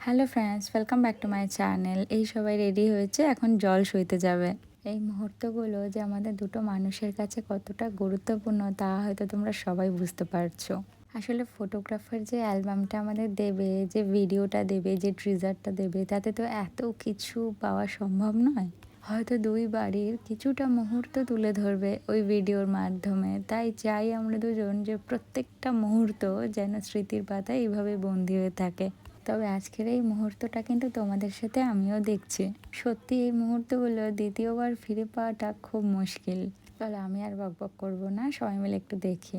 Hello friends, welcome back to my channel. এই সবাই ready হয়েছে, এখন জল সইতে যাবে। এই মুহূর্তগুলো যে আমাদের দুটো মানুষের কাছে কতটা গুরুত্বপূর্ণ তা হয়তো তোমরা সবাই বুঝতে পারছো। আসলে ফটোগ্রাফার যে অ্যালবামটা আমাদের দেবে, যে ভিডিওটা দেবে, যে ট্রিজারটা দেবে, তাতে তো এত কিছু পাওয়া সম্ভব নয়। হয়তো দুই বাড়ির কিছুটা মুহূর্ত তুলে ধরবে ওই ভিডিওর মাধ্যমে। তাই চাই আমরা দুজন যে প্রত্যেকটা মুহূর্ত যেন স্মৃতির পাতায় এইভাবে বন্দী হয়ে থাকে। তবে আজকের এই মুহূর্তটা কিন্তু তোমাদের সাথে আমিও দেখছি। সত্যি এই মুহূর্তগুলো দ্বিতীয়বার ফিরে পাওয়াটা খুব মুশকিল। তাহলে আমি আর বকবক করবো না, সবাই মিলে একটু দেখি।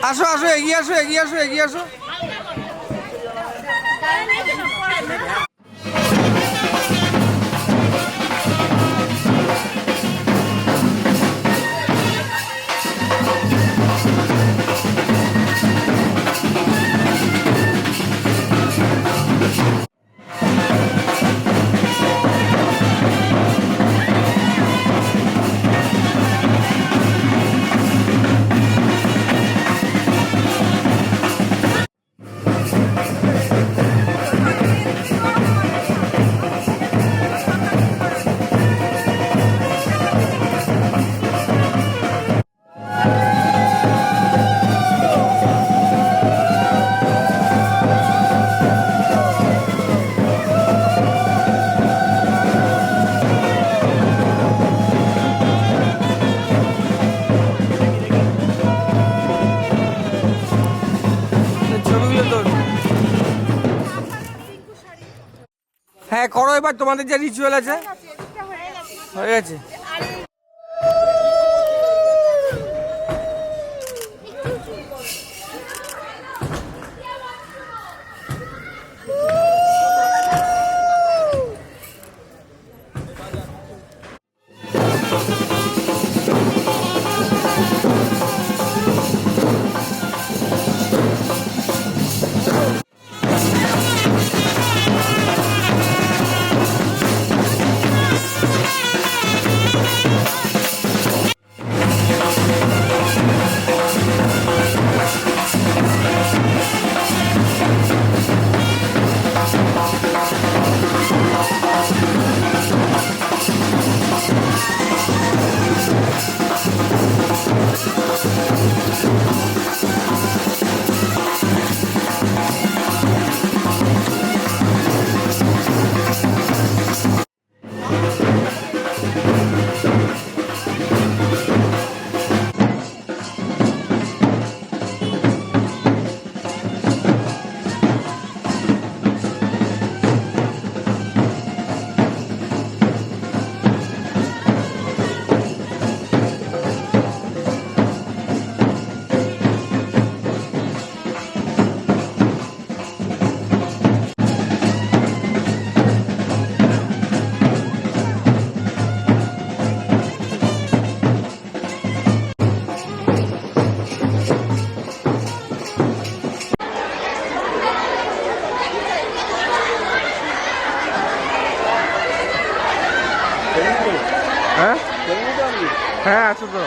আসো আসো, এগিয়ে আসো, এগিয়ে আসো, এগিয়ে আসো। হ্যাঁ করো এবার, তোমাদের যে রিচুয়াল আছে। হয়ে গেছে। হ্যাঁ হ্যাঁ আছো তো।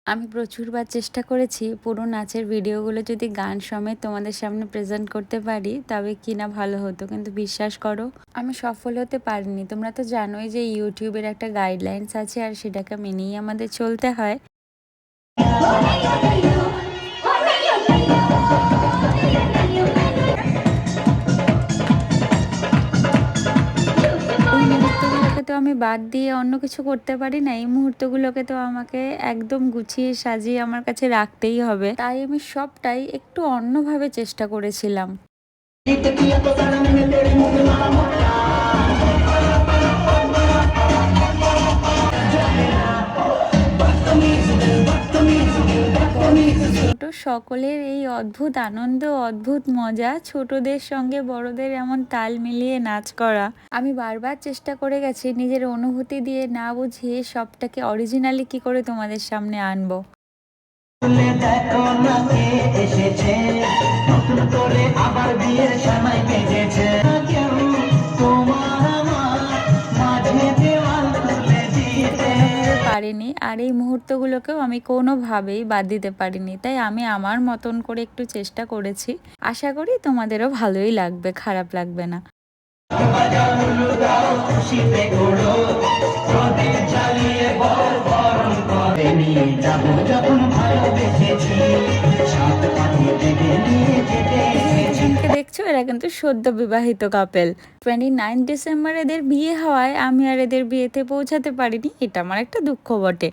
আমি প্রচুরবার চেষ্টা করেছি পুরো নাচের ভিডিওগুলো যদি গান সমেত তোমাদের সামনে প্রেজেন্ট করতে পারি তবে কিনা ভালো হতো, কিন্তু বিশ্বাস করো আমি সফল হতে পারিনি। তোমরা তো জানোই যে ইউটিউবের একটা গাইডলাইন্স আছে আর সেটাকে মেনেই আমাদের চলতে হয়। ওই মুহূর্তগুলোকে তো আমি বাদ দিয়ে অন্য কিছু করতে পারি না। এই মুহূর্তগুলোকে তো আমাকে একদম গুছিয়ে সাজিয়ে আমার কাছে রাখতেই হবে। তাই আমি সবটাই একটু অন্যভাবে চেষ্টা করেছিলাম। বড় থেকে ছোট সকলের এই অদ্ভুত আনন্দ, অদ্ভুত মজা, ছোটদের সঙ্গে বড়দের এমন তাল মিলিয়ে নাচ করা। আমি বারবার চেষ্টা করে গেছি নিজের অনুভূতি দিয়ে না বুঝিয়ে সবটাকে অরিজিনালি কি করে তোমাদের সামনে আনবো। দেখো না কে এসেছে, নতুন করে আবার বিয়ের সময় বেজেছে। কেউ তোমার আমার মাঝে দেওয়াল তুলে দিতে পারিনি, আর এই মুহূর্তগুলোকেও আমি কোনোভাবেই বাদ দিতে পারিনি। তাই আমি আমার মতন করে একটু চেষ্টা করেছি। আশা করি তোমাদেরও ভালোই লাগবে, খারাপ লাগবে না। খুশিতে ঘোড়ো প্রদীপ জ্বালিয়ে বরণ করে নিয়ে যাবো যখন ভালোবেসেছি, সাত পাখি থেকে নিয়ে যেতে দুজনকে দেখছো, এরা কিন্তু সদ্য বিবাহিত কাপেল। 29 ডিসেম্বর এদের বিয়ে হওয়ায় আমি আর এদের বিয়েতে পৌঁছাতে পারিনি, এটা আমার একটা দুঃখ বটে।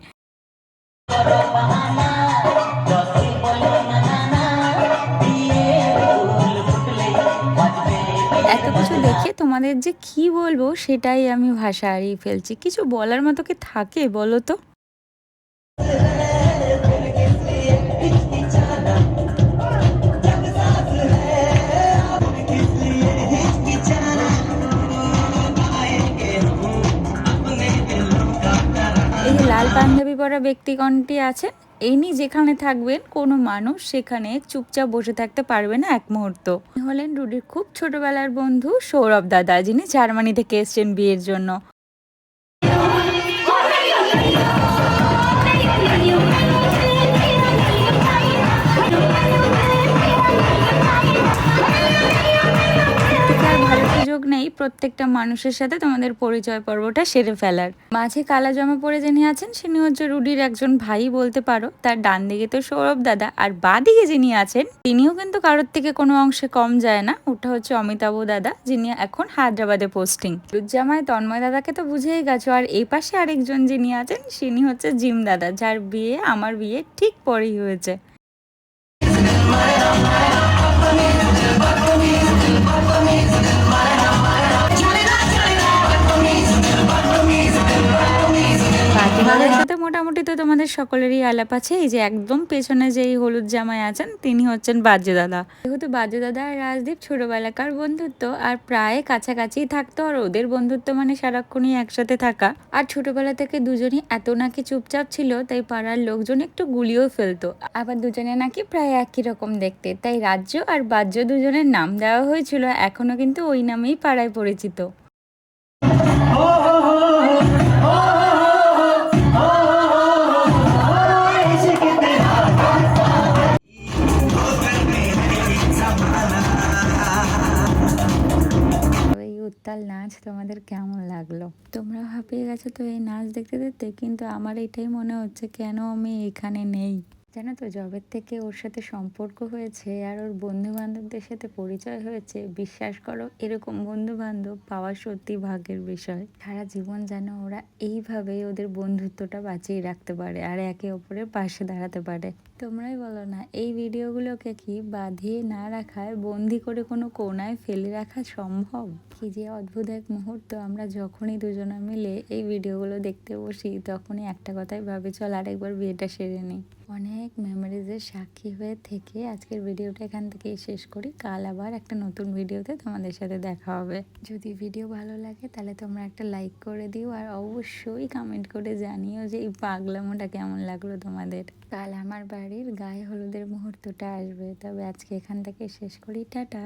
এত কিছু দেখে তোমাদের যে কি বলবো সেটাই আমি ভাষা হারিয়ে ফেলছি। কিছু বলার মতো কি থাকে বলো তো? এই যে লাল পাঞ্জাবি পরা ব্যক্তিগণটি আছেন, ইনি যেখানে থাকবেন কোনো মানুষ সেখানে চুপচাপ বসে থাকতে পারবে না এক মুহূর্ত। ইনি হলেন রুডির খুব ছোটবেলার বন্ধু সৌরভ দাদা, যিনি জার্মানি থেকে এসেছেন বিয়ের জন্য। আর ভালো সুযোগ নেই প্রত্যেকটা মানুষের সাথে তোমাদের পরিচয় পর্বটা সেরে ফেলার। মাঝে কালা জামা পরে যিনি আছেন তিনি হচ্ছে রুডির একজন ভাই বলতে পারো। তার ডান দিকে তো সৌরভ দাদা, আর বাঁ দিকে যিনি আছেন তিনিও কিন্তু কারোর থেকে কোনো অংশে কম যায় না। ওটা হচ্ছে অমিতাভ দাদা, যিনি এখন হায়দ্রাবাদে পোস্টিং। জামাই তন্ময় দাদাকে তো বুঝেই গেছো। আর এই পাশে আরেকজন যিনি আছেন তিনি হচ্ছে জিম দাদা, যার বিয়ে আমার বিয়ে ঠিক পরেই হয়েছে। বাদ্যযন্ত্রের সাথে মোটামুটি তো তোমাদের সকলেরই আলাপ আছে। এই যে একদম পেছনে যে এই হলুদ জামাই আছেন তিনি হচ্ছেন বাদ্য দাদা। যেহেতু বাদ্য দাদা আর রাজদীপ ছোটবেলাকার বন্ধুত্ব আর প্রায় কাছাকাছি থাকতো, আর ওদের বন্ধুত্ব মানে সারাক্ষণই একসাথে থাকা। আর ছোটবেলা থেকে দুজনই এত নাকি চুপচাপ ছিল তাই পাড়ার লোকজন একটু গুলিয়েও ফেলতো। আবার দুজনে নাকি প্রায় একই রকম দেখতে, তাই রাজ্য আর বাহ্য দুজনের নাম দেওয়া হয়েছিল। এখনো কিন্তু ওই নামেই পাড়ায় পরিচিত। উত্তাল নাচ তোমাদের কেমন লাগলো? তোমরা হাঁপিয়ে গেছো তো এই নাচ দেখতে দেখতে, কিন্তু আমার এটাই মনে হচ্ছে কেন আমি এখানে নেই। জানো তো, জবের থেকে ওর সাথে সম্পর্ক হয়েছে আর ওর বন্ধু বান্ধবদের সাথে পরিচয় হয়েছে। বিশ্বাস করো, এরকম বন্ধু বান্ধব পাওয়া সত্যি ভাগ্যের বিষয়। সারা জীবন যেন ওরা এইভাবেই ওদের বন্ধুত্বটা বাঁচিয়ে রাখতে পারে আর একে অপরের পাশে দাঁড়াতে পারে। তোমরাই বলো না, এই ভিডিওগুলোকে কি বাঁধিয়ে না রাখায় বন্দি করে কোনো কোনায় ফেলে রাখা সম্ভব? কি যে অদ্ভুত এক মুহূর্ত। আমরা যখনই দুজনা মিলে এই ভিডিওগুলো দেখতে বসি তখনই একটা কথাই ভাবি, চল আরেকবার বিয়েটা সেরে নিই। অনেক মেমোরিজের সাক্ষী হয়ে থেকে আজকের ভিডিওটা এখান থেকেই শেষ করি। কাল আবার একটা নতুন ভিডিওতে তোমাদের সাথে দেখা হবে। যদি ভিডিও ভালো লাগে তাহলে তোমরা একটা লাইক করে দিও, আর অবশ্যই কমেন্ট করে জানিও যে এই পাগলামোটা কেমন লাগলো তোমাদের। কাল আমার বাড়ির গায়ে হলুদের মুহূর্তটা আসবে। তবে আজকে এখান থেকে শেষ করি, টাটা।